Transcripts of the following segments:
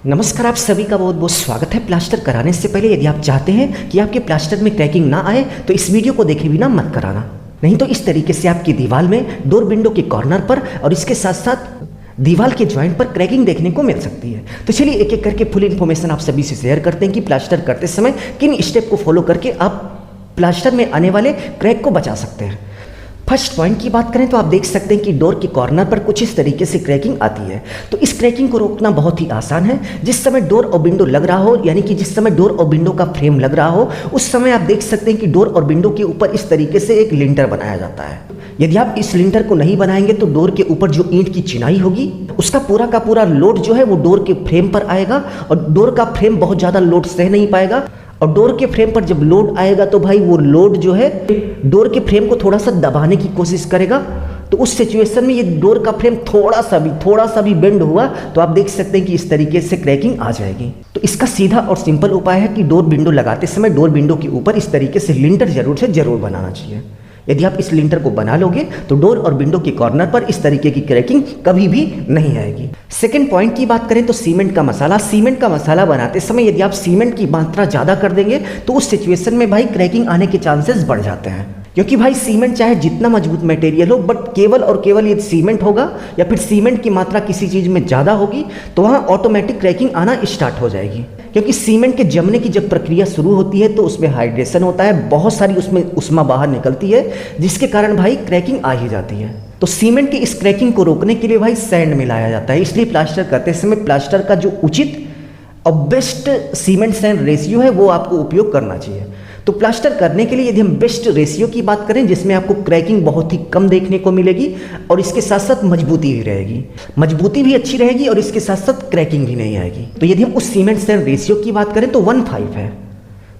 नमस्कार, आप सभी का बहुत बहुत स्वागत है। प्लास्टर कराने से पहले यदि आप चाहते हैं कि आपके प्लास्टर में क्रैकिंग ना आए तो इस वीडियो को देखे बिना मत कराना, नहीं तो इस तरीके से आपकी दीवार में डोर विंडो के कॉर्नर पर और इसके साथ साथ दीवार के जॉइंट पर क्रैकिंग देखने को मिल सकती है। तो चलिए एक एक करके फुल इन्फॉर्मेशन आप सभी से शेयर करते हैं कि प्लास्टर करते समय किन स्टेप को फॉलो करके आप प्लास्टर में आने वाले क्रैक को बचा सकते हैं। फर्स्ट पॉइंट की बात करें तो आप देख सकते हैं कि डोर के कॉर्नर पर कुछ इस तरीके से क्रैकिंग आती है। तो इस क्रैकिंग को रोकना बहुत ही आसान है। जिस समय डोर और विंडो लग रहा हो, यानी कि जिस समय डोर और विंडो का फ्रेम लग रहा हो, उस समय आप देख सकते हैं कि डोर और विंडो के ऊपर इस तरीके से एक लिंटर बनाया जाता है। यदि आप इस लिंटर को नहीं बनाएंगे तो डोर के ऊपर जो ईंट की चिनाई होगी उसका पूरा का पूरा लोड जो है वो डोर के फ्रेम पर आएगा और डोर का फ्रेम बहुत ज़्यादा लोड सह नहीं पाएगा। और डोर के फ्रेम पर जब लोड आएगा तो भाई वो लोड जो है डोर के फ्रेम को थोड़ा सा दबाने की कोशिश करेगा। तो उस सिचुएशन में ये डोर का फ्रेम थोड़ा सा भी बेंड हुआ तो आप देख सकते हैं कि इस तरीके से क्रैकिंग आ जाएगी। तो इसका सीधा और सिंपल उपाय है कि डोर विंडो लगाते समय डोर विंडो के ऊपर इस तरीके से लिंटर जरूर बनाना चाहिए। यदि आप इस लिंटर को बना लोगे तो डोर और विंडो के कॉर्नर पर इस तरीके की क्रैकिंग कभी भी नहीं आएगी। सेकेंड पॉइंट की बात करें तो सीमेंट का मसाला बनाते समय यदि आप सीमेंट की मात्रा ज़्यादा कर देंगे तो उस सिचुएशन में भाई क्रैकिंग आने के चांसेस बढ़ जाते हैं। क्योंकि भाई सीमेंट चाहे जितना मजबूत मटेरियल हो, बट केवल और केवल यदि सीमेंट होगा या फिर सीमेंट की मात्रा किसी चीज़ में ज़्यादा होगी तो वहाँ ऑटोमेटिक क्रैकिंग आना स्टार्ट हो जाएगी। क्योंकि सीमेंट के जमने की जब प्रक्रिया शुरू होती है तो उसमें हाइड्रेशन होता है, बहुत सारी उसमें उष्मा बाहर निकलती है, जिसके कारण भाई क्रैकिंग आ ही जाती है। तो सीमेंट की इस क्रैकिंग को रोकने के लिए भाई सैंड मिलाया जाता है। इसलिए प्लास्टर करते समय प्लास्टर का जो उचित और बेस्ट सीमेंट सैंड रेशियो है वो आपको उपयोग करना चाहिए। तो प्लास्टर करने के लिए यदि हम बेस्ट रेशियो की बात करें जिसमें आपको क्रैकिंग बहुत ही कम देखने को मिलेगी और इसके साथ साथ मजबूती भी रहेगी, मजबूती भी अच्छी रहेगी और इसके साथ साथ क्रैकिंग भी नहीं आएगी। तो यदि हम उस सीमेंट सैंड रेशियो की बात करें तो 1:5 है।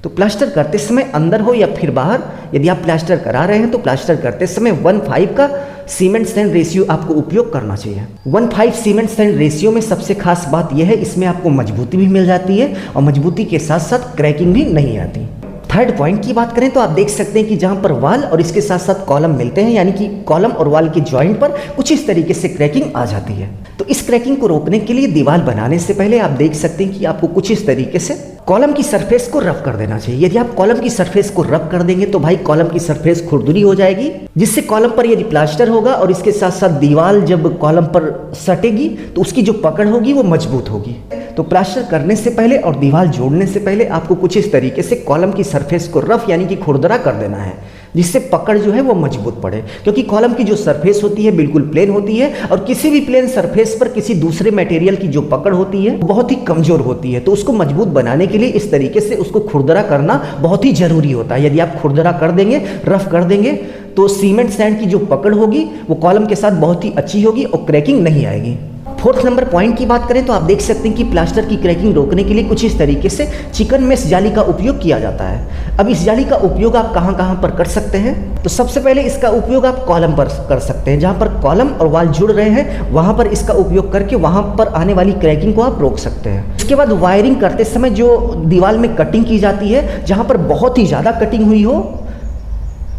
तो प्लास्टर करते समय अंदर हो या फिर बाहर, यदि आप प्लास्टर करा रहे हैं तो प्लास्टर करते समय 1:5 का सीमेंट सैंड रेशियो आपको उपयोग करना चाहिए। 1:5 सीमेंट सैंड रेशियो में सबसे खास बात यह है इसमें आपको मजबूती भी मिल जाती है और मजबूती के साथ साथ क्रैकिंग भी नहीं आती। थर्ड पॉइंट की बात करें तो आप देख सकते हैं कि जहां पर वाल और इसके साथ साथ कॉलम मिलते हैं, यानी कि कॉलम और वाल के जॉइंट पर कुछ इस तरीके से क्रैकिंग आ जाती है। तो इस क्रैकिंग को रोकने के लिए दीवार बनाने से पहले आप देख सकते हैं कि आपको कुछ इस तरीके से कॉलम की सरफेस को रफ कर देना चाहिए। यदि आप कॉलम की सरफेस को रफ कर देंगे तो भाई कॉलम की सरफेस खुरदुरी हो जाएगी, जिससे कॉलम पर यदि प्लास्टर होगा और इसके साथ साथ दीवार जब कॉलम पर सटेगी तो उसकी जो पकड़ होगी वो मजबूत होगी। तो प्लास्टर करने से पहले और दीवार जोड़ने से पहले आपको कुछ इस तरीके से कॉलम की सरफेस को रफ यानी कि खुरदरा कर देना है, जिससे पकड़ जो है वो मजबूत पड़े। क्योंकि कॉलम की जो सरफेस होती है बिल्कुल प्लेन होती है और किसी भी प्लेन सरफेस पर किसी दूसरे मटेरियल की जो पकड़ होती है बहुत ही कमजोर होती है। तो उसको मजबूत बनाने के लिए इस तरीके से उसको खुरदरा करना बहुत ही जरूरी होता है। यदि आप खुरदरा कर देंगे, रफ कर देंगे तो सीमेंट सैंड की जो पकड़ होगी वो कॉलम के साथ बहुत ही अच्छी होगी और क्रैकिंग नहीं आएगी। फोर्थ नंबर पॉइंट की बात करें तो आप देख सकते हैं कि प्लास्टर की क्रैकिंग रोकने के लिए कुछ इस तरीके से चिकन मेश जाली का उपयोग किया जाता है। अब इस जाली का उपयोग आप कहां पर कर सकते हैं? तो सबसे पहले इसका उपयोग आप कॉलम पर कर सकते हैं। जहां पर कॉलम और वाल जुड़ रहे हैं वहां पर इसका उपयोग करके वहां पर आने वाली क्रैकिंग को आप रोक सकते हैं। इसके बाद वायरिंग करते समय जो दीवार में कटिंग की जाती है, जहां पर बहुत ही ज़्यादा कटिंग हुई हो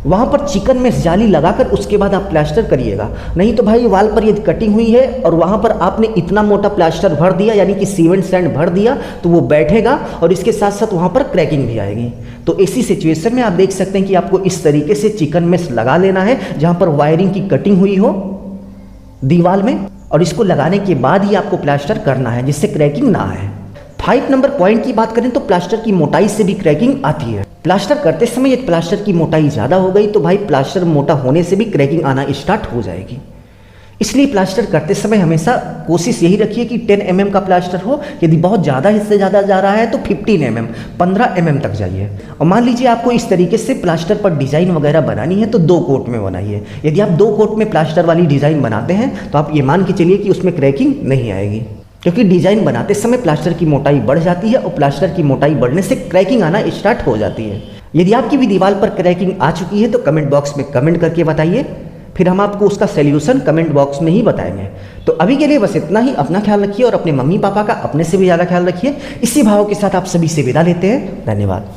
वहाँ पर चिकन मेश जाली लगाकर उसके बाद आप प्लास्टर करिएगा। नहीं तो भाई वाल पर यदि कटिंग हुई है और वहाँ पर आपने इतना मोटा प्लास्टर भर दिया यानी कि सीमेंट सैंड भर दिया तो वो बैठेगा और इसके साथ साथ वहाँ पर क्रैकिंग भी आएगी। तो ऐसी सिचुएशन में आप देख सकते हैं कि आपको इस तरीके से चिकन मेश लगा लेना है जहाँ पर वायरिंग की कटिंग हुई हो दीवार में, और इसको लगाने के बाद ही आपको प्लास्टर करना है जिससे क्रैकिंग ना आए। 5 नंबर पॉइंट की बात करें तो प्लास्टर की मोटाई से भी क्रैकिंग आती है। प्लास्टर करते समय यदि प्लास्टर की मोटाई ज़्यादा हो गई तो भाई प्लास्टर मोटा होने से भी क्रैकिंग आना स्टार्ट हो जाएगी। इसलिए प्लास्टर करते समय हमेशा कोशिश यही रखिए कि 10 mm का प्लास्टर हो। यदि बहुत ज़्यादा इससे ज़्यादा जा रहा है तो 15 mm 15 mm तक जाइए। और मान लीजिए आपको इस तरीके से प्लास्टर पर डिज़ाइन वगैरह बनानी है तो 2 कोट में बनाइए। यदि आप 2 कोट में प्लास्टर वाली डिज़ाइन बनाते हैं तो आप ये मान के चलिए कि उसमें क्रैकिंग नहीं आएगी, क्योंकि डिज़ाइन बनाते समय प्लास्टर की मोटाई बढ़ जाती है और प्लास्टर की मोटाई बढ़ने से क्रैकिंग आना स्टार्ट हो जाती है। यदि आपकी भी दीवार पर क्रैकिंग आ चुकी है तो कमेंट बॉक्स में कमेंट करके बताइए, फिर हम आपको उसका सॉल्यूशन कमेंट बॉक्स में ही बताएंगे। तो अभी के लिए बस इतना ही। अपना ख्याल रखिए और अपने मम्मी पापा का अपने से भी ज़्यादा ख्याल रखिए। इसी भाव के साथ आप सभी से विदा लेते हैं। धन्यवाद।